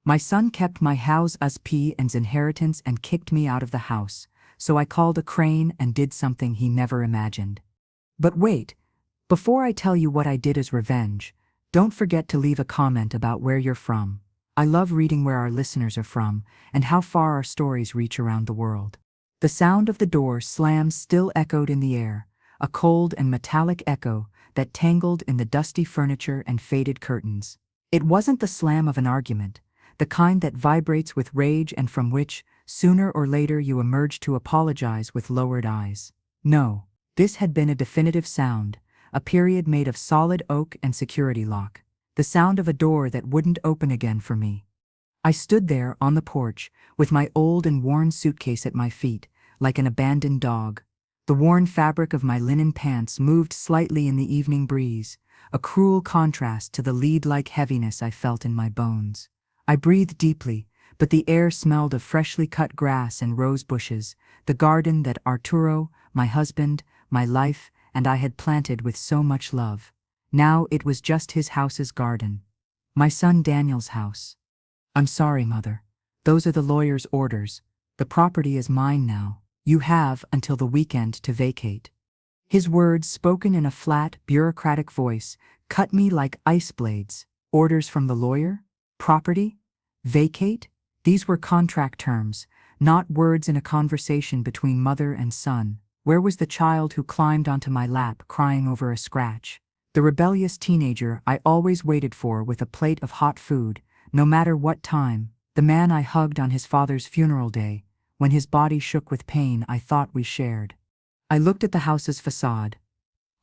My son kept my house as P&'s inheritance and kicked me out of the house, so I called a crane and did something he never imagined. But wait, before I tell you what I did as revenge, don't forget to leave a comment about where you're from. I love reading where our listeners are from and how far our stories reach around the world. The sound of the door slam still echoed in the air, a cold and metallic echo that tangled in the dusty furniture and faded curtains. It wasn't the slam of an argument, the kind that vibrates with rage and from which, sooner or later, you emerge to apologize with lowered eyes. No, this had been a definitive sound, a period made of solid oak and security lock, the sound of a door that wouldn't open again for me. I stood there on the porch, with my old and worn suitcase at my feet, like an abandoned dog. The worn fabric of my linen pants moved slightly in the evening breeze, a cruel contrast to the lead-like heaviness I felt in my bones. I breathed deeply, but the air smelled of freshly cut grass and rose bushes, the garden that Arturo, my husband, my life, and I had planted with so much love. Now it was just his house's garden. My son Daniel's house. "I'm sorry, Mother. Those are the lawyer's orders. The property is mine now. You have until the weekend to vacate." His words, spoken in a flat, bureaucratic voice, cut me like ice blades. Orders from the lawyer? Property? Vacate? These were contract terms, not words in a conversation between mother and son. Where was the child who climbed onto my lap crying over a scratch? The rebellious teenager I always waited for with a plate of hot food, no matter what time, the man I hugged on his father's funeral day, when his body shook with pain I thought we shared. I looked at the house's facade.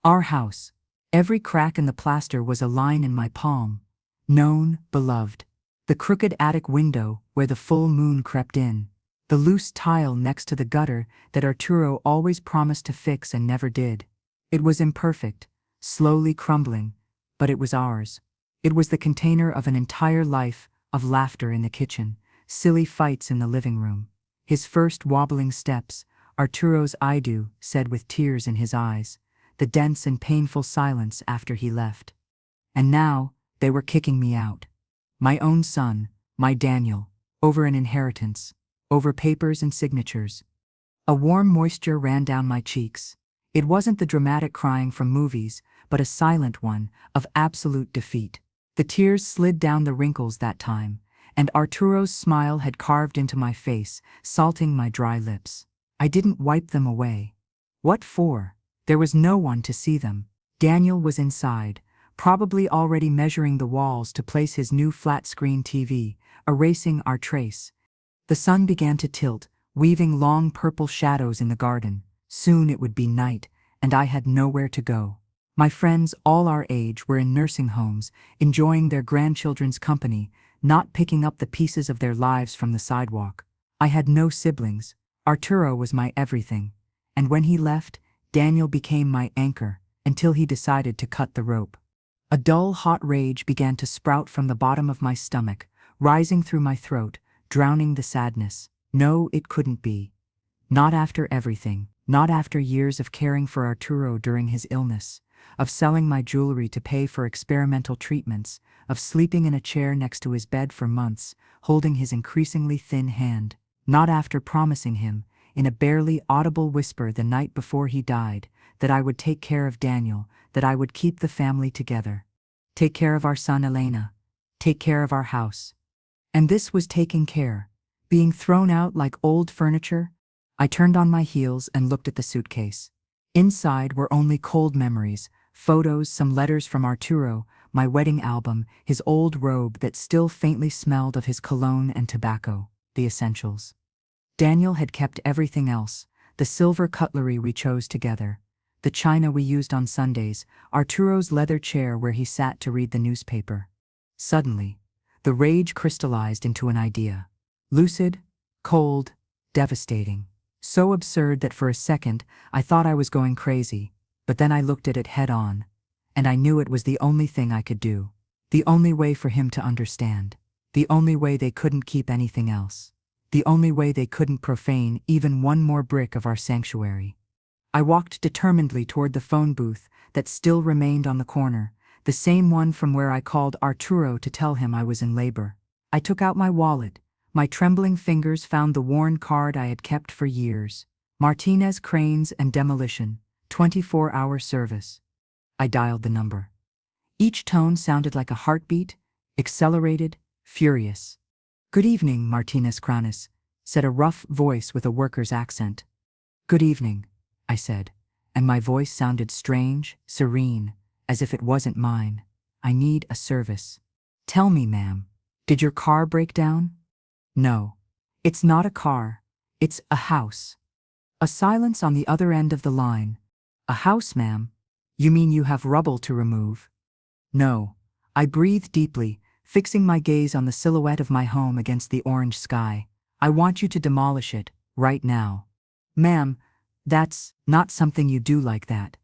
Our house. Every crack in the plaster was a line in my palm. Known, beloved. The crooked attic window where the full moon crept in. The loose tile next to the gutter that Arturo always promised to fix and never did. It was imperfect, slowly crumbling, but it was ours. It was the container of an entire life, of laughter in the kitchen, silly fights in the living room. His first wobbling steps, Arturo's "I do" said with tears in his eyes, the dense and painful silence after he left. And now, they were kicking me out. My own son, my Daniel, over an inheritance, over papers and signatures. A warm moisture ran down my cheeks. It wasn't the dramatic crying from movies, but a silent one, of absolute defeat. The tears slid down the wrinkles that time, and Arturo's smile had carved into my face, salting my dry lips. I didn't wipe them away. What for? There was no one to see them. Daniel was inside, probably already measuring the walls to place his new flat-screen TV, erasing our trace. The sun began to tilt, weaving long purple shadows in the garden. Soon it would be night, and I had nowhere to go. My friends, all our age, were in nursing homes, enjoying their grandchildren's company, not picking up the pieces of their lives from the sidewalk. I had no siblings. Arturo was my everything. And when he left, Daniel became my anchor, until he decided to cut the rope. A dull, hot rage began to sprout from the bottom of my stomach, rising through my throat, drowning the sadness. No, it couldn't be. Not after everything. Not after years of caring for Arturo during his illness, of selling my jewelry to pay for experimental treatments, of sleeping in a chair next to his bed for months, holding his increasingly thin hand. Not after promising him, in a barely audible whisper the night before he died, that I would take care of Daniel, that I would keep the family together. Take care of our son Elena. Take care of our house. And this was taking care. Being thrown out like old furniture. I turned on my heels and looked at the suitcase. Inside were only cold memories, photos, some letters from Arturo, my wedding album, his old robe that still faintly smelled of his cologne and tobacco, the essentials. Daniel had kept everything else, the silver cutlery we chose together, the china we used on Sundays, Arturo's leather chair where he sat to read the newspaper. Suddenly, the rage crystallized into an idea. Lucid, cold, devastating. So absurd that for a second I thought I was going crazy, but then I looked at it head on, and I knew it was the only thing I could do. The only way for him to understand. The only way they couldn't keep anything else. The only way they couldn't profane even one more brick of our sanctuary. I walked determinedly toward the phone booth that still remained on the corner, the same one from where I called Arturo to tell him I was in labor. I took out my wallet. My trembling fingers found the worn card I had kept for years. Martinez Cranes and Demolition, 24-hour service. I dialed the number. Each tone sounded like a heartbeat, accelerated, furious. "Good evening, Martinez Cranes," said a rough voice with a worker's accent. "Good evening," I said, and my voice sounded strange, serene, as if it wasn't mine. "I need a service." "Tell me, ma'am, did your car break down?" "No. It's not a car. It's a house." A silence on the other end of the line. "A house, ma'am? You mean you have rubble to remove?" "No." I breathed deeply, fixing my gaze on the silhouette of my home against the orange sky. "I want you to demolish it, right now." "Ma'am, that's not something you do like that.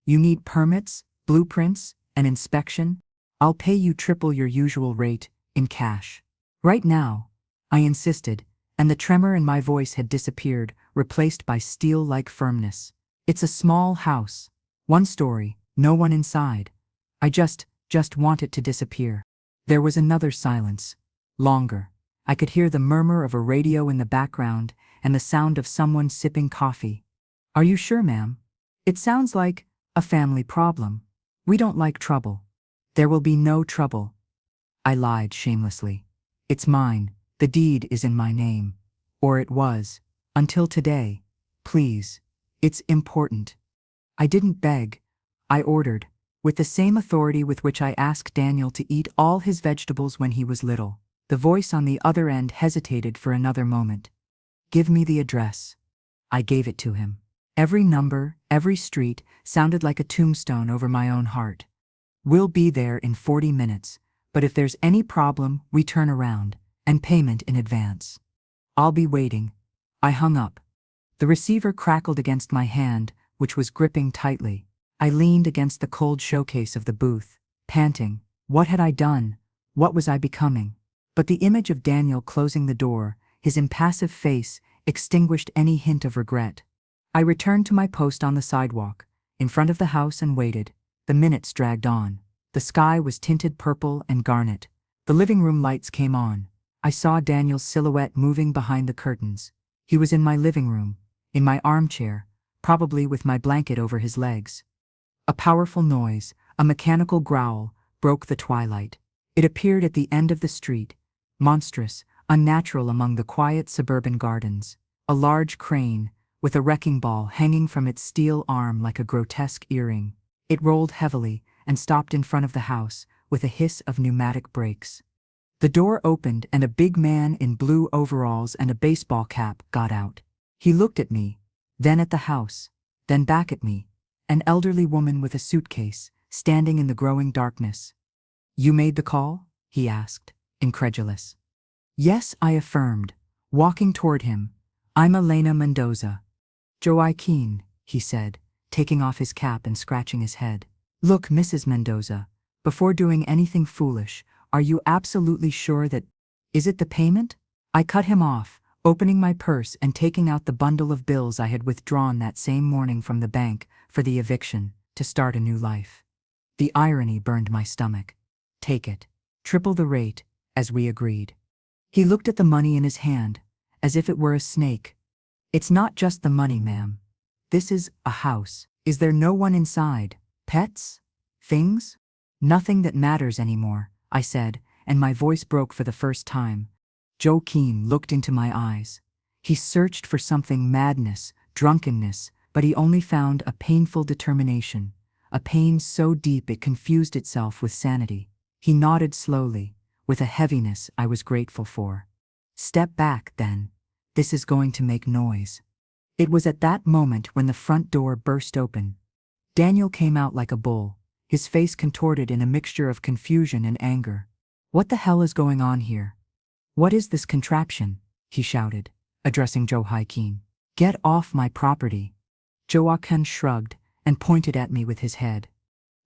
You need permits, blueprints, an inspection. I'll pay you triple your usual rate, in cash." "Right now," I insisted, and the tremor in my voice had disappeared, replaced by steel-like firmness. "It's a small house. One story, no one inside. I just want it to disappear." There was another silence. Longer. I could hear the murmur of a radio in the background and the sound of someone sipping coffee. "Are you sure, ma'am? It sounds like a family problem. We don't like trouble." "There will be no trouble." I lied shamelessly. "It's mine. The deed is in my name. Or it was. Until today. Please. It's important." I didn't beg. I ordered, with the same authority with which I asked Daniel to eat all his vegetables when he was little. The voice on the other end hesitated for another moment. "Give me the address." I gave it to him. Every number, every street sounded like a tombstone over my own heart. "We'll be there in 40 minutes, but if there's any problem, we turn around, and payment in advance." "I'll be waiting." I hung up. The receiver crackled against my hand, which was gripping tightly. I leaned against the cold showcase of the booth, panting. What had I done? What was I becoming? But the image of Daniel closing the door, his impassive face, extinguished any hint of regret. I returned to my post on the sidewalk, in front of the house, and waited. The minutes dragged on. The sky was tinted purple and garnet. The living room lights came on. I saw Daniel's silhouette moving behind the curtains. He was in my living room, in my armchair, probably with my blanket over his legs. A powerful noise, a mechanical growl, broke the twilight. It appeared at the end of the street, monstrous, unnatural among the quiet suburban gardens. A large crane, with a wrecking ball hanging from its steel arm like a grotesque earring. It rolled heavily and stopped in front of the house, with a hiss of pneumatic brakes. The door opened and a big man in blue overalls and a baseball cap got out. He looked at me, then at the house, then back at me. An elderly woman with a suitcase, standing in the growing darkness. "You made the call?" he asked, incredulous. "Yes," I affirmed, walking toward him. "I'm Elena Mendoza." "Joaquin," he said, taking off his cap and scratching his head. "Look, Mrs. Mendoza, before doing anything foolish, are you absolutely sure that... Is it the payment?" I cut him off, opening my purse and taking out the bundle of bills I had withdrawn that same morning from the bank for the eviction, to start a new life. The irony burned my stomach. "Take it. Triple the rate, as we agreed." He looked at the money in his hand, as if it were a snake. "It's not just the money, ma'am. This is a house. Is there no one inside? Pets? Things?" "Nothing that matters anymore," I said, and my voice broke for the first time. Joaquin looked into my eyes. He searched for something: madness, drunkenness, but he only found a painful determination, a pain so deep it confused itself with sanity. He nodded slowly, with a heaviness I was grateful for. "Step back, then. This is going to make noise." It was at that moment when the front door burst open. Daniel came out like a bull, his face contorted in a mixture of confusion and anger. "What the hell is going on here? What is this contraption?" he shouted, addressing Joaquin. "Get off my property." Joaquin shrugged and pointed at me with his head.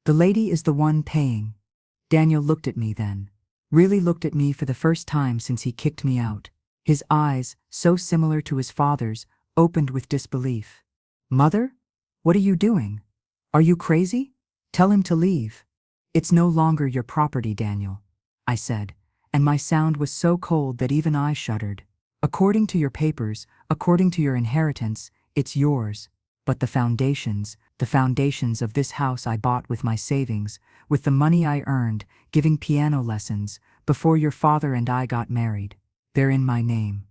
"The lady is the one paying." Daniel looked at me then. Really looked at me for the first time since he kicked me out. His eyes, so similar to his father's, opened with disbelief. "Mother? What are you doing? Are you crazy? Tell him to leave." "It's no longer your property, Daniel," I said, and my sound was so cold that even I shuddered. According to your papers, according to your inheritance, it's yours. But the foundations of this house I bought with my savings, with the money I earned, giving piano lessons, before your father and I got married. They're in my name.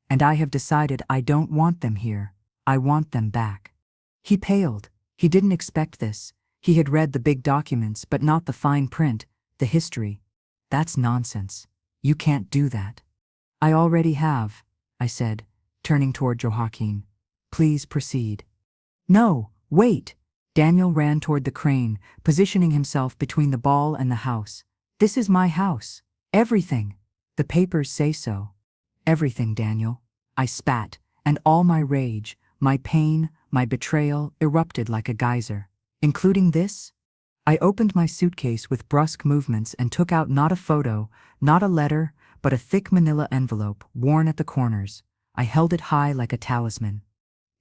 And I have decided I don't want them here. I want them back. He paled. He didn't expect this. He had read the big documents, but not the fine print, the history. That's nonsense. You can't do that. I already have, I said, turning toward Joaquin. Please proceed. No, wait. Daniel ran toward the crane, positioning himself between the ball and the house. This is my house. Everything. The papers say so. Everything, Daniel. I spat, and all my rage, my pain, my betrayal erupted like a geyser. Including this? I opened my suitcase with brusque movements and took out not a photo, not a letter, but a thick manila envelope, worn at the corners. I held it high like a talisman.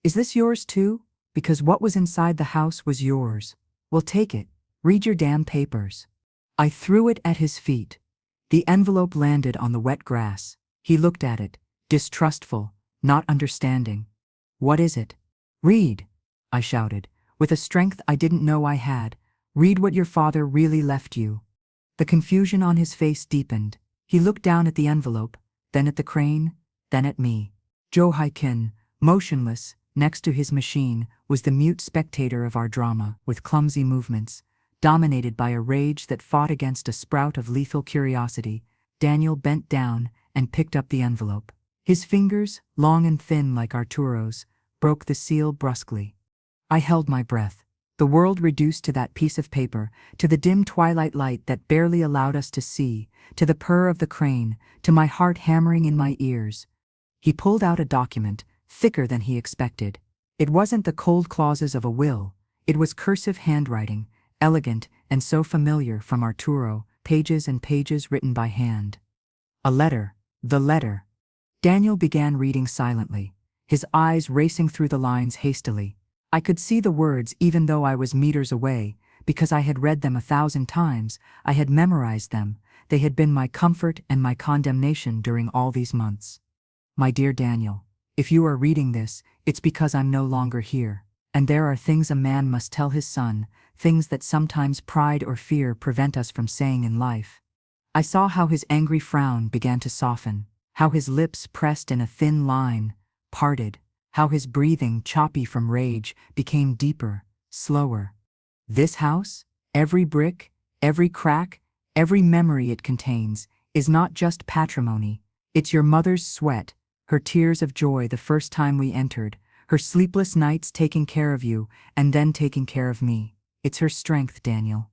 Is this yours too? Because what was inside the house was yours. Well, take it. Read your damn papers. I threw it at his feet. The envelope landed on the wet grass. He looked at it, distrustful, not understanding. What is it? Read, I shouted, with a strength I didn't know I had. Read what your father really left you. The confusion on his face deepened. He looked down at the envelope, then at the crane, then at me. Joaquin, motionless, next to his machine, was the mute spectator of our drama, with clumsy movements, dominated by a rage that fought against a sprout of lethal curiosity. Daniel bent down and picked up the envelope. His fingers, long and thin like Arturo's, broke the seal brusquely. I held my breath. The world reduced to that piece of paper, to the dim twilight light that barely allowed us to see, to the purr of the crane, to my heart hammering in my ears. He pulled out a document, thicker than he expected. It wasn't the cold clauses of a will. It was cursive handwriting, elegant and so familiar from Arturo, pages and pages written by hand. A letter. The letter. Daniel began reading silently, his eyes racing through the lines hastily. I could see the words even though I was meters away, because I had read them 1,000 times, I had memorized them, they had been my comfort and my condemnation during all these months. My dear Daniel, if you are reading this, it's because I'm no longer here, and there are things a man must tell his son, things that sometimes pride or fear prevent us from saying in life. I saw how his angry frown began to soften, how his lips pressed in a thin line, parted, how his breathing, choppy from rage, became deeper, slower. This house, every brick, every crack, every memory it contains, is not just patrimony. It's your mother's sweat, her tears of joy the first time we entered, her sleepless nights taking care of you and then taking care of me. It's her strength, Daniel.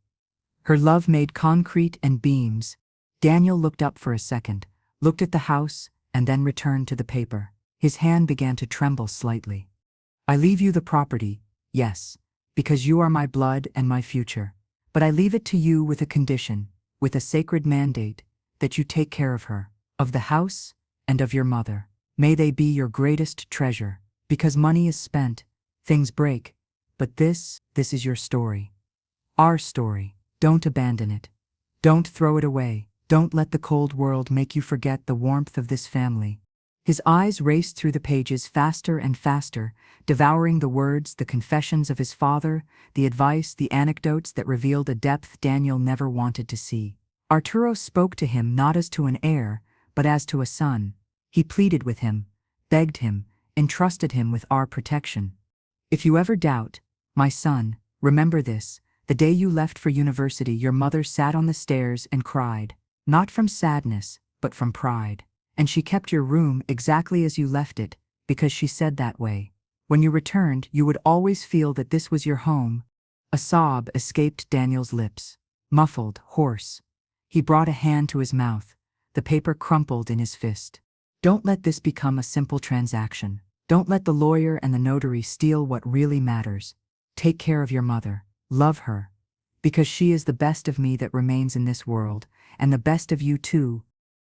Her love made concrete and beams. Daniel looked up for a second, looked at the house, and then returned to the paper. His hand began to tremble slightly. I leave you the property, yes, because you are my blood and my future. But I leave it to you with a condition, with a sacred mandate, that you take care of her, of the house, and of your mother. May they be your greatest treasure, because money is spent, things break, but this is your story. Our story. Don't abandon it. Don't throw it away. Don't let the cold world make you forget the warmth of this family. His eyes raced through the pages faster and faster, devouring the words, the confessions of his father, the advice, the anecdotes that revealed a depth Daniel never wanted to see. Arturo spoke to him not as to an heir, but as to a son. He pleaded with him, begged him, entrusted him with our protection. If you ever doubt, my son, remember this: the day you left for university, your mother sat on the stairs and cried, not from sadness, but from pride. And she kept your room exactly as you left it, because she said that way. When you returned, you would always feel that this was your home. A sob escaped Daniel's lips, muffled, hoarse. He brought a hand to his mouth. The paper crumpled in his fist. Don't let this become a simple transaction. Don't let the lawyer and the notary steal what really matters. Take care of your mother. Love her. Because she is the best of me that remains in this world, and the best of you too.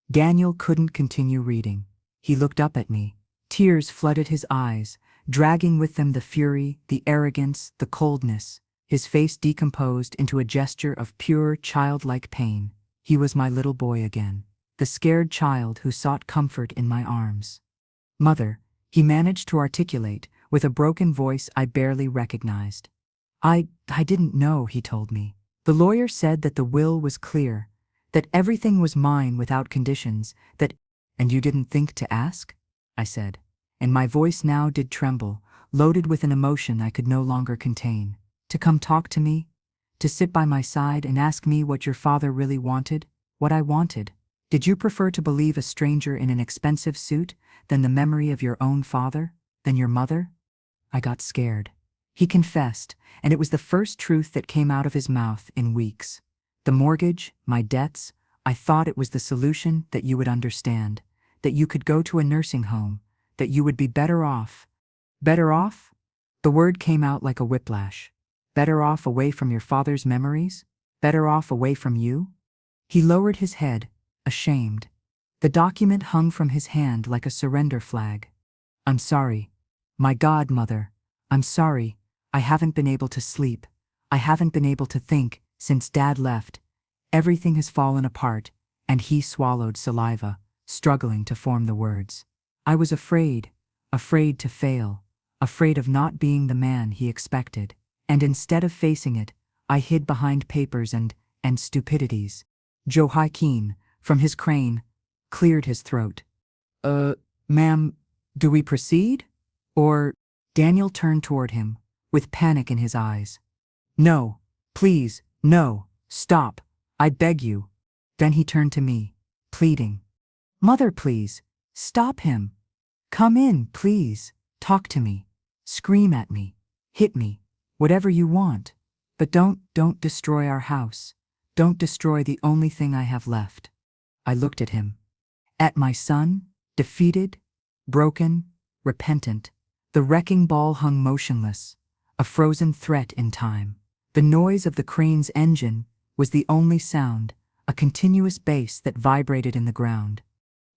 Daniel couldn't continue reading. He looked up at me. Tears flooded his eyes, dragging with them the fury, the arrogance, the coldness. His face decomposed into a gesture of pure, childlike pain. He was my little boy again. the scared child who sought comfort in my arms. Mother, he managed to articulate, with a broken voice I barely recognized. I didn't know, he told me. The lawyer said that the will was clear, that everything was mine without conditions, and you didn't think to ask? I said, and my voice now did tremble, loaded with an emotion I could no longer contain. To come talk to me? To sit by my side and ask me what your father really wanted? What I wanted? Did you prefer to believe a stranger in an expensive suit than the memory of your own father? Than your mother? I got scared. He confessed, and it was the first truth that came out of his mouth in weeks. The mortgage, my debts, I thought it was the solution, that you would understand, that you could go to a nursing home, that you would be better off. Better off? The word came out like a whiplash. Better off away from your father's memories? Better off away from you? He lowered his head, ashamed. The document hung from his hand like a surrender flag. I'm sorry. My God, Mother, I'm sorry. I haven't been able to sleep. I haven't been able to think since Dad left. Everything has fallen apart, and he swallowed saliva, struggling to form the words. I was afraid to fail, afraid of not being the man he expected. And instead of facing it, I hid behind papers and stupidities. Joaquin, from his crane, cleared his throat. Ma'am, do we proceed? Or... Daniel turned toward him, with panic in his eyes. No, please, no, stop, I beg you. Then he turned to me, pleading. Mother, please, stop him. Come in, please, talk to me, scream at me, hit me, whatever you want. But don't destroy our house. Don't destroy the only thing I have left. I looked at him. At my son, defeated, broken, repentant. The wrecking ball hung motionless, a frozen threat in time. The noise of the crane's engine was the only sound, a continuous bass that vibrated in the ground.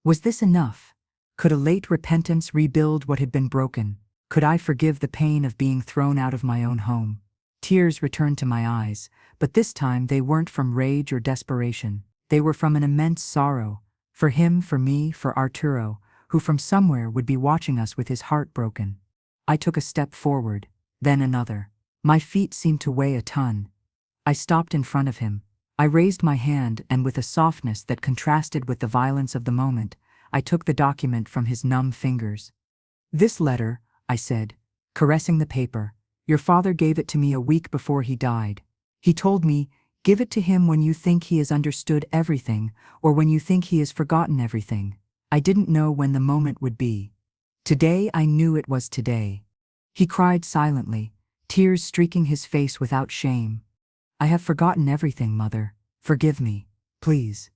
Was this enough? Could a late repentance rebuild what had been broken? Could I forgive the pain of being thrown out of my own home? Tears returned to my eyes, but this time they weren't from rage or desperation. They were from an immense sorrow, for him, for me, for Arturo, who from somewhere would be watching us with his heart broken. I took a step forward, then another. My feet seemed to weigh a ton. I stopped in front of him. I raised my hand, and with a softness that contrasted with the violence of the moment, I took the document from his numb fingers. This letter, I said, caressing the paper, your father gave it to me a week before he died. He told me, give it to him when you think he has understood everything, or when you think he has forgotten everything. I didn't know when the moment would be. Today I knew it was today. He cried silently, tears streaking his face without shame. I have forgotten everything, Mother. Forgive me, please.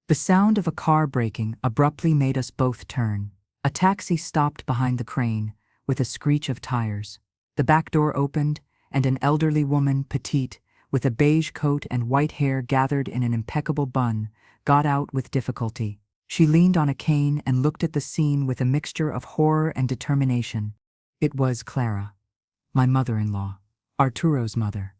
The sound of a car braking abruptly made us both turn. A taxi stopped behind the crane, with a screech of tires. The back door opened, and an elderly woman, petite, with a beige coat and white hair gathered in an impeccable bun, got out with difficulty. She leaned on a cane and looked at the scene with a mixture of horror and determination. It was Clara, my mother-in-law, Arturo's mother.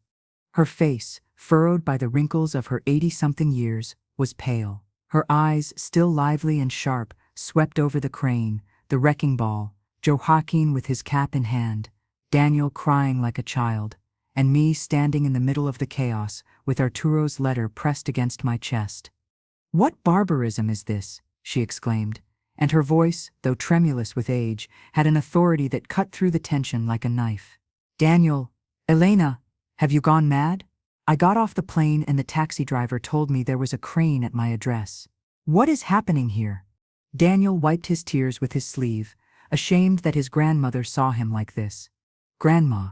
Her face, furrowed by the wrinkles of her 80-something years, was pale. Her eyes, still lively and sharp, swept over the crane, the wrecking ball, Joaquin with his cap in hand, Daniel crying like a child, and me standing in the middle of the chaos with Arturo's letter pressed against my chest. What barbarism is this? She exclaimed, and her voice, though tremulous with age, had an authority that cut through the tension like a knife. Daniel, Elena, have you gone mad? I got off the plane and the taxi driver told me there was a crane at my address. What is happening here? Daniel wiped his tears with his sleeve, ashamed that his grandmother saw him like this. Grandma.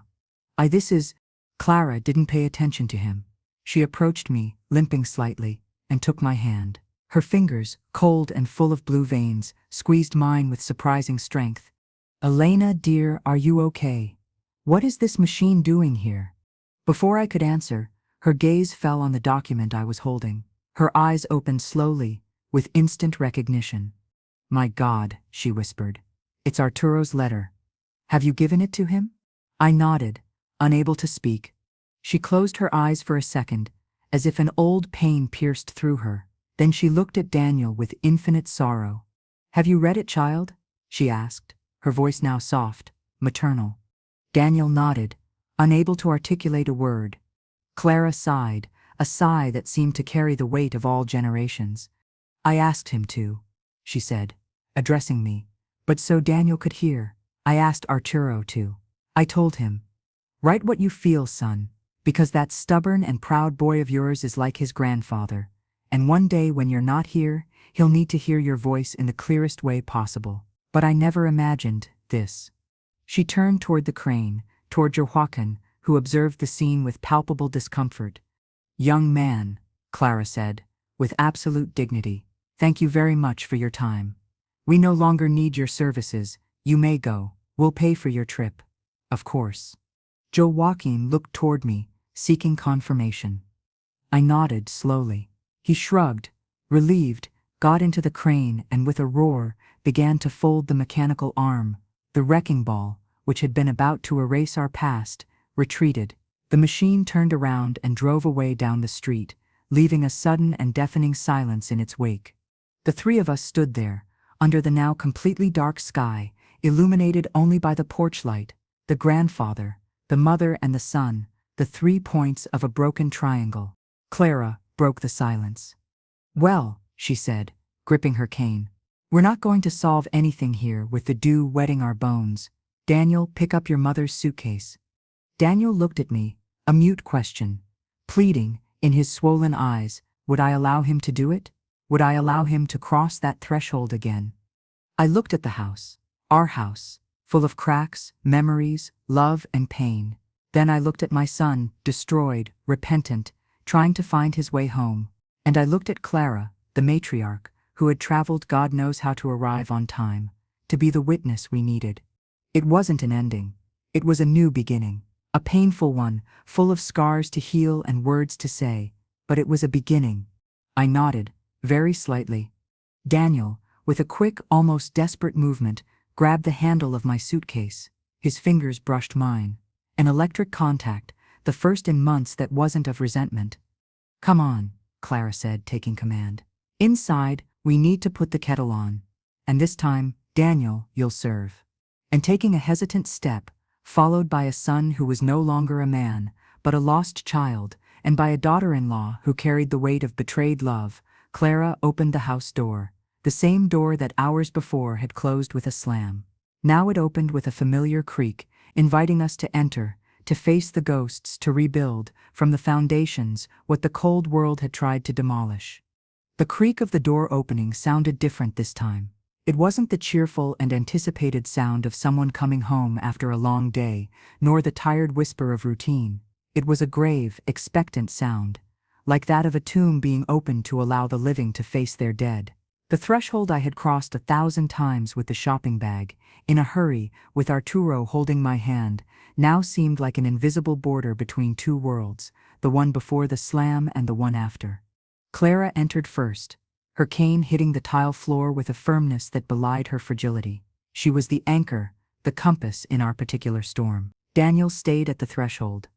Clara didn't pay attention to him. She approached me, limping slightly, and took my hand. Her fingers, cold and full of blue veins, squeezed mine with surprising strength. Elena, dear, are you okay? What is this machine doing here? Before I could answer, her gaze fell on the document I was holding. Her eyes opened slowly, with instant recognition. My God, she whispered. It's Arturo's letter. Have you given it to him? I nodded, unable to speak. She closed her eyes for a second, as if an old pain pierced through her. Then she looked at Daniel with infinite sorrow. "Have you read it, child?" she asked, her voice now soft, maternal. Daniel nodded, unable to articulate a word. Clara sighed, a sigh that seemed to carry the weight of all generations. "I asked him to," she said, addressing me, "but so Daniel could hear. I asked Arturo to. I told him, 'Write what you feel, son, because that stubborn and proud boy of yours is like his grandfather, and one day when you're not here, he'll need to hear your voice in the clearest way possible.' But I never imagined this." She turned toward the crane, toward Joaquin, who observed the scene with palpable discomfort. "Young man," Clara said, with absolute dignity, "thank you very much for your time. We no longer need your services. You may go. We'll pay for your trip. Of course." Joaquin looked toward me, seeking confirmation. I nodded slowly. He shrugged, relieved, got into the crane and with a roar began to fold the mechanical arm. The wrecking ball, which had been about to erase our past, retreated. The machine turned around and drove away down the street, leaving a sudden and deafening silence in its wake. The three of us stood there, under the now completely dark sky, illuminated only by the porch light, the grandfather, the mother and the son, the 3 points of a broken triangle. Clara broke the silence. "Well," she said, gripping her cane, "we're not going to solve anything here with the dew wetting our bones. Daniel, pick up your mother's suitcase." Daniel looked at me, a mute question, pleading, in his swollen eyes. Would I allow him to do it? Would I allow him to cross that threshold again? I looked at the house, our house, full of cracks, memories, love and pain. Then I looked at my son, destroyed, repentant, trying to find his way home. And I looked at Clara, the matriarch, who had traveled God knows how to arrive on time, to be the witness we needed. It wasn't an ending. It was a new beginning. A painful one, full of scars to heal and words to say, but it was a beginning. I nodded, very slightly. Daniel, with a quick, almost desperate movement, grabbed the handle of my suitcase. His fingers brushed mine. An electric contact, the first in months that wasn't of resentment. "Come on," Clara said, taking command. "Inside, we need to put the kettle on. And this time, Daniel, you'll serve." And taking a hesitant step, followed by a son who was no longer a man, but a lost child, and by a daughter-in-law who carried the weight of betrayed love, Clara opened the house door, the same door that hours before had closed with a slam. Now it opened with a familiar creak, inviting us to enter, to face the ghosts, to rebuild, from the foundations, what the cold world had tried to demolish. The creak of the door opening sounded different this time. It wasn't the cheerful and anticipated sound of someone coming home after a long day, nor the tired whisper of routine. It was a grave, expectant sound, like that of a tomb being opened to allow the living to face their dead. The threshold I had crossed 1,000 times with the shopping bag, in a hurry, with Arturo holding my hand, now seemed like an invisible border between two worlds, the one before the slam and the one after. Clara entered first, her cane hitting the tile floor with a firmness that belied her fragility. She was the anchor, the compass in our particular storm. Daniel stayed at the threshold,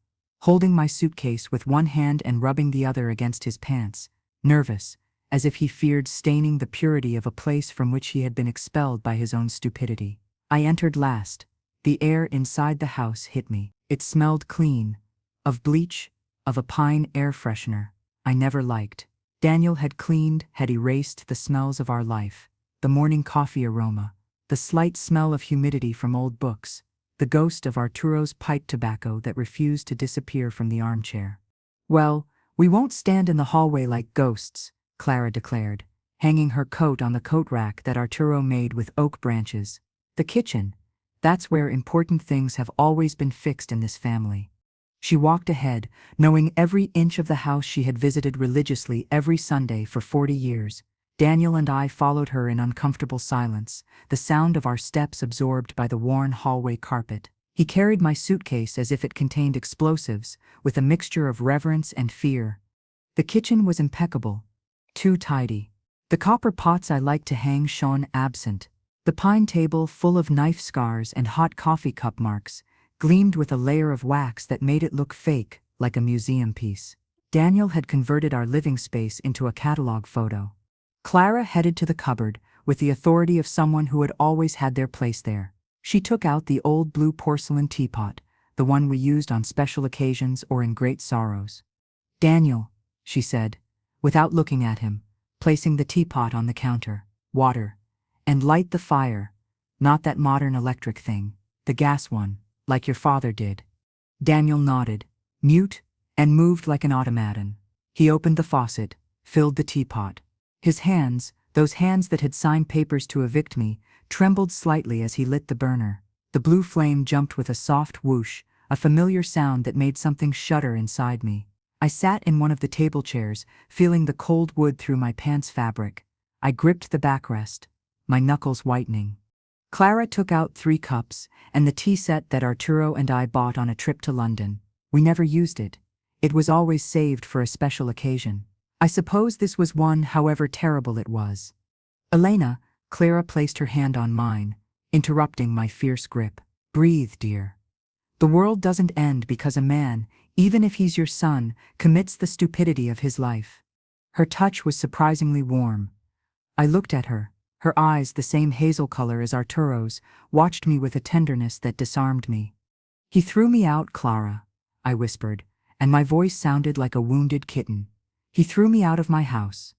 holding my suitcase with one hand and rubbing the other against his pants, nervous, as if he feared staining the purity of a place from which he had been expelled by his own stupidity. I entered last. The air inside the house hit me. It smelled clean, of bleach, of a pine air freshener I never liked. Daniel had cleaned, had erased the smells of our life, the morning coffee aroma, the slight smell of humidity from old books, the ghost of Arturo's pipe tobacco that refused to disappear from the armchair. "Well, we won't stand in the hallway like ghosts," Clara declared, hanging her coat on the coat rack that Arturo made with oak branches. "The kitchen, that's where important things have always been fixed in this family." She walked ahead, knowing every inch of the house she had visited religiously every Sunday for 40 years. Daniel and I followed her in uncomfortable silence, the sound of our steps absorbed by the worn hallway carpet. He carried my suitcase as if it contained explosives, with a mixture of reverence and fear. The kitchen was impeccable, too tidy. The copper pots I liked to hang shone absent. The pine table, full of knife scars and hot coffee cup marks, gleamed with a layer of wax that made it look fake, like a museum piece. Daniel had converted our living space into a catalog photo. Clara headed to the cupboard with the authority of someone who had always had their place there. She took out the old blue porcelain teapot, the one we used on special occasions or in great sorrows. "Daniel," she said, without looking at him, placing the teapot on the counter. "Water. And light the fire. Not that modern electric thing, the gas one, like your father did." Daniel nodded, mute, and moved like an automaton. He opened the faucet, filled the teapot. His hands, those hands that had signed papers to evict me, trembled slightly as he lit the burner. The blue flame jumped with a soft whoosh, a familiar sound that made something shudder inside me. I sat in one of the table chairs, feeling the cold wood through my pants fabric. I gripped the backrest, my knuckles whitening. Clara took out 3 cups and the tea set that Arturo and I bought on a trip to London. We never used it. It was always saved for a special occasion. I suppose this was one, however terrible it was. "Elena," Clara placed her hand on mine, interrupting my fierce grip. "Breathe, dear. The world doesn't end because a man, even if he's your son, commits the stupidity of his life." Her touch was surprisingly warm. I looked at her. Her eyes, the same hazel color as Arturo's, watched me with a tenderness that disarmed me. "He threw me out, Clara," I whispered, and my voice sounded like a wounded kitten. "He threw me out of my house."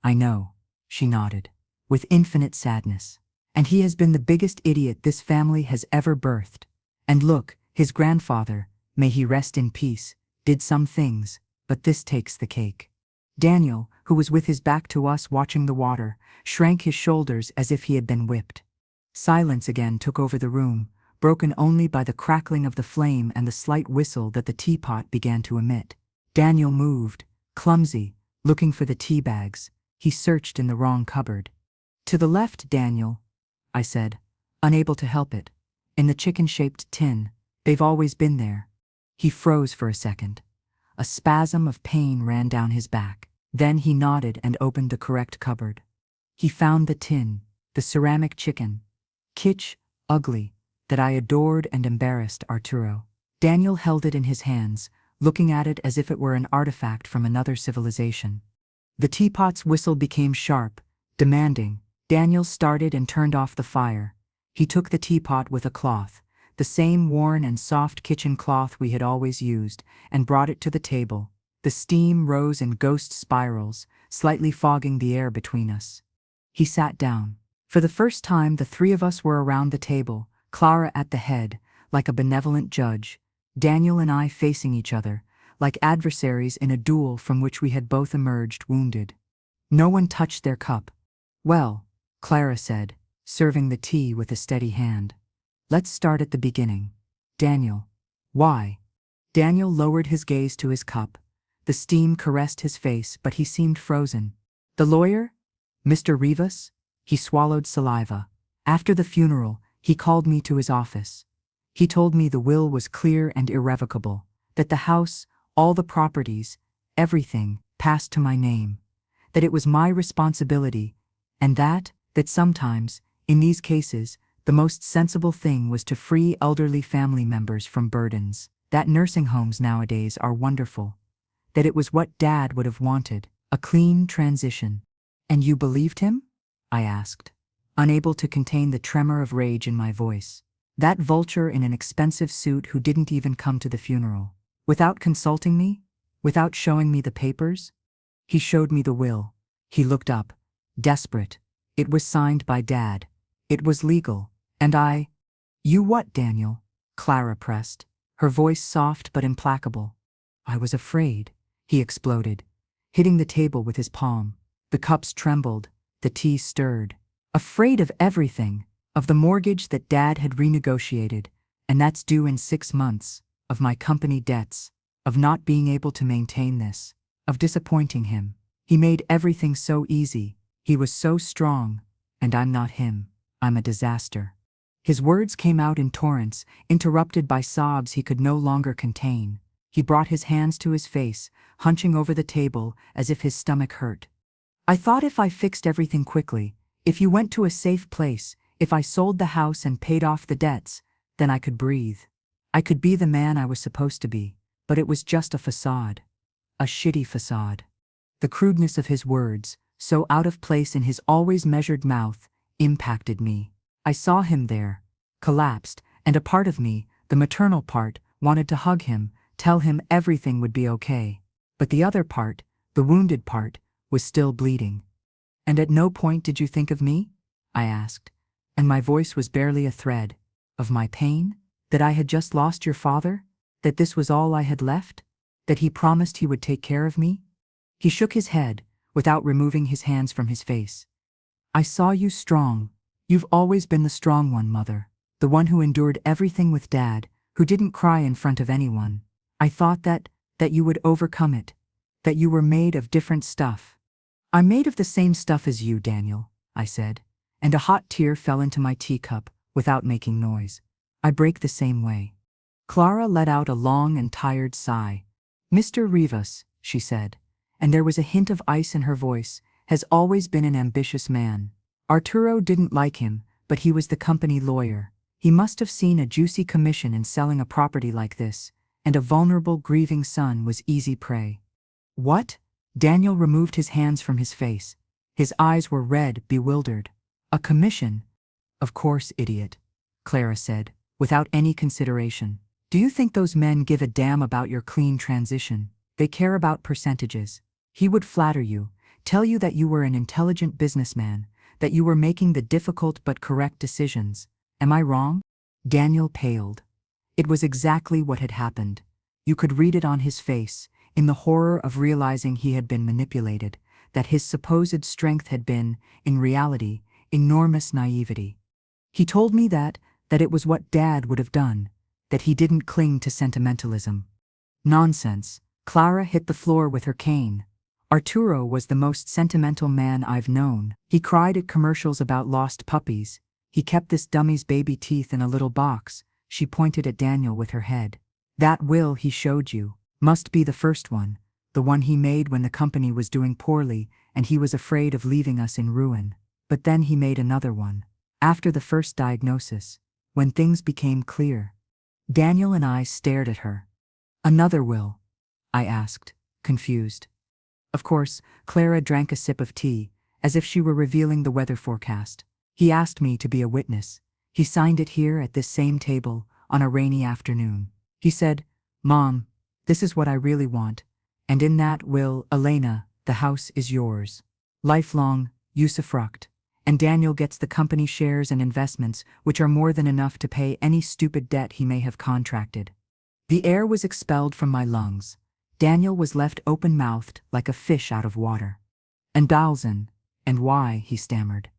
"I know," she nodded, with infinite sadness. "And he has been the biggest idiot this family has ever birthed. And look, his grandfather, may he rest in peace, did some things, but this takes the cake." Daniel, who was with his back to us watching the water, shrank his shoulders as if he had been whipped. Silence again took over the room, broken only by the crackling of the flame and the slight whistle that the teapot began to emit. Daniel moved, clumsy, looking for the tea bags. He searched in the wrong cupboard. "To the left, Daniel," I said, unable to help it. "In the chicken-shaped tin. They've always been there." He froze for a second. A spasm of pain ran down his back. Then he nodded and opened the correct cupboard. He found the tin, the ceramic chicken. Kitsch, ugly, that I adored and embarrassed Arturo. Daniel held it in his hands, looking at it as if it were an artifact from another civilization. The teapot's whistle became sharp, demanding. Daniel started and turned off the fire. He took the teapot with a cloth, the same worn and soft kitchen cloth we had always used, and brought it to the table. The steam rose in ghost spirals, slightly fogging the air between us. He sat down. For the first time, the 3 of us were around the table, Clara at the head, like a benevolent judge, Daniel and I facing each other, like adversaries in a duel from which we had both emerged wounded. No one touched their cup. "Well," Clara said, serving the tea with a steady hand, "let's start at the beginning. Daniel, why?" Daniel lowered his gaze to his cup. The steam caressed his face, but he seemed frozen. "The lawyer? Mr. Rivas?" He swallowed saliva. "After the funeral, he called me to his office. He told me the will was clear and irrevocable, that the house, all the properties, everything, passed to my name, that it was my responsibility, and that sometimes, in these cases, the most sensible thing was to free elderly family members from burdens, that nursing homes nowadays are wonderful, that it was what Dad would have wanted, a clean transition." "And you believed him?" I asked, unable to contain the tremor of rage in my voice. That vulture in an expensive suit who didn't even come to the funeral. Without consulting me? Without showing me the papers? He showed me the will. He looked up, desperate. It was signed by Dad. It was legal. And I— "You what, Daniel?" Clara pressed, her voice soft but implacable. "I was afraid," he exploded, hitting the table with his palm. The cups trembled, the tea stirred. "Afraid of everything, of the mortgage that Dad had renegotiated, and that's due in 6 months, of my company debts, of not being able to maintain this, of disappointing him. He made everything so easy, he was so strong, and I'm not him, I'm a disaster." His words came out in torrents, interrupted by sobs he could no longer contain. He brought his hands to his face, hunching over the table as if his stomach hurt. "I thought if I fixed everything quickly, if you went to a safe place, if I sold the house and paid off the debts, then I could breathe. I could be the man I was supposed to be, but it was just a facade. a shitty facade. The crudeness of his words, so out of place in his always measured mouth, impacted me. I saw him there, collapsed, and a part of me, the maternal part, wanted to hug him, tell him everything would be okay. But the other part, the wounded part, was still bleeding. "And at no point did you think of me?" I asked, and my voice was barely a thread. "Of my pain? That I had just lost your father? That this was all I had left? That he promised he would take care of me?" He shook his head, without removing his hands from his face. "I saw you strong. You've always been the strong one, Mother. The one who endured everything with Dad, who didn't cry in front of anyone. I thought that you would overcome it. That you were made of different stuff." "I'm made of the same stuff as you, Daniel," I said, and a hot tear fell into my teacup without making noise. "I break the same way." Clara let out a long and tired sigh. "Mr. Rivas," she said, and there was a hint of ice in her voice, "has always been an ambitious man. Arturo didn't like him, but he was the company lawyer. He must have seen a juicy commission in selling a property like this, and a vulnerable, grieving son was easy prey." "What?" Daniel removed his hands from his face. His eyes were red, bewildered. "A commission?" "Of course, idiot," Clara said, without any consideration. "Do you think those men give a damn about your clean transition? They care about percentages. He would flatter you, tell you that you were an intelligent businessman, that you were making the difficult but correct decisions. Am I wrong?" Daniel paled. It was exactly what had happened. You could read it on his face, in the horror of realizing he had been manipulated, that his supposed strength had been, in reality, enormous naivety. "He told me that it was what Dad would have done, that he didn't cling to sentimentalism." "Nonsense." Clara hit the floor with her cane. "Arturo was the most sentimental man I've known. He cried at commercials about lost puppies. He kept this dummy's baby teeth in a little box." She pointed at Daniel with her head. "That will he showed you must be the first one, the one he made when the company was doing poorly and he was afraid of leaving us in ruin. But then he made another one. After the first diagnosis, when things became clear." Daniel and I stared at her. "Another will?" I asked, confused. Of course, Clara drank a sip of tea, as if she were revealing the weather forecast. "He asked me to be a witness. He signed it here at this same table, on a rainy afternoon. He said, 'Mom, this is what I really want, and in that will, Elena, the house is yours. Lifelong, usufruct. And Daniel gets the company shares and investments, which are more than enough to pay any stupid debt he may have contracted.'" The air was expelled from my lungs. Daniel was left open-mouthed like a fish out of water. "And Balzan, and why?" he stammered.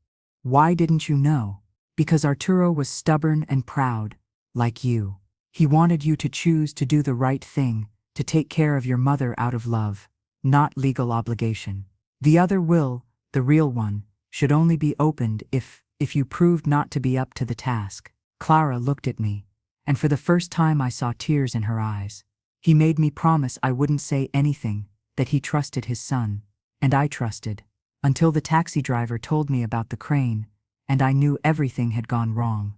"Why didn't you know?" "Because Arturo was stubborn and proud, like you. He wanted you to choose to do the right thing, to take care of your mother out of love, not legal obligation. The other will, the real one, should only be opened if you proved not to be up to the task." Clara looked at me, and for the first time I saw tears in her eyes. "He made me promise I wouldn't say anything, that he trusted his son. And I trusted, until the taxi driver told me about the crane, and I knew everything had gone wrong."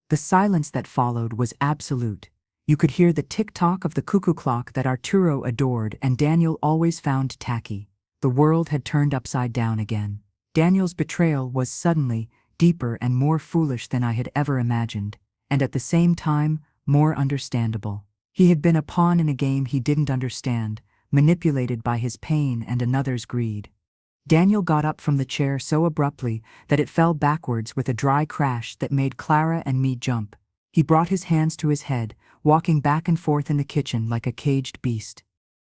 The silence that followed was absolute. You could hear the tick-tock of the cuckoo clock that Arturo adored and Daniel always found tacky. The world had turned upside down again. Daniel's betrayal was suddenly deeper and more foolish than I had ever imagined, and at the same time, more understandable. He had been a pawn in a game he didn't understand, manipulated by his pain and another's greed. Daniel got up from the chair so abruptly that it fell backwards with a dry crash that made Clara and me jump. He brought his hands to his head, walking back and forth in the kitchen like a caged beast.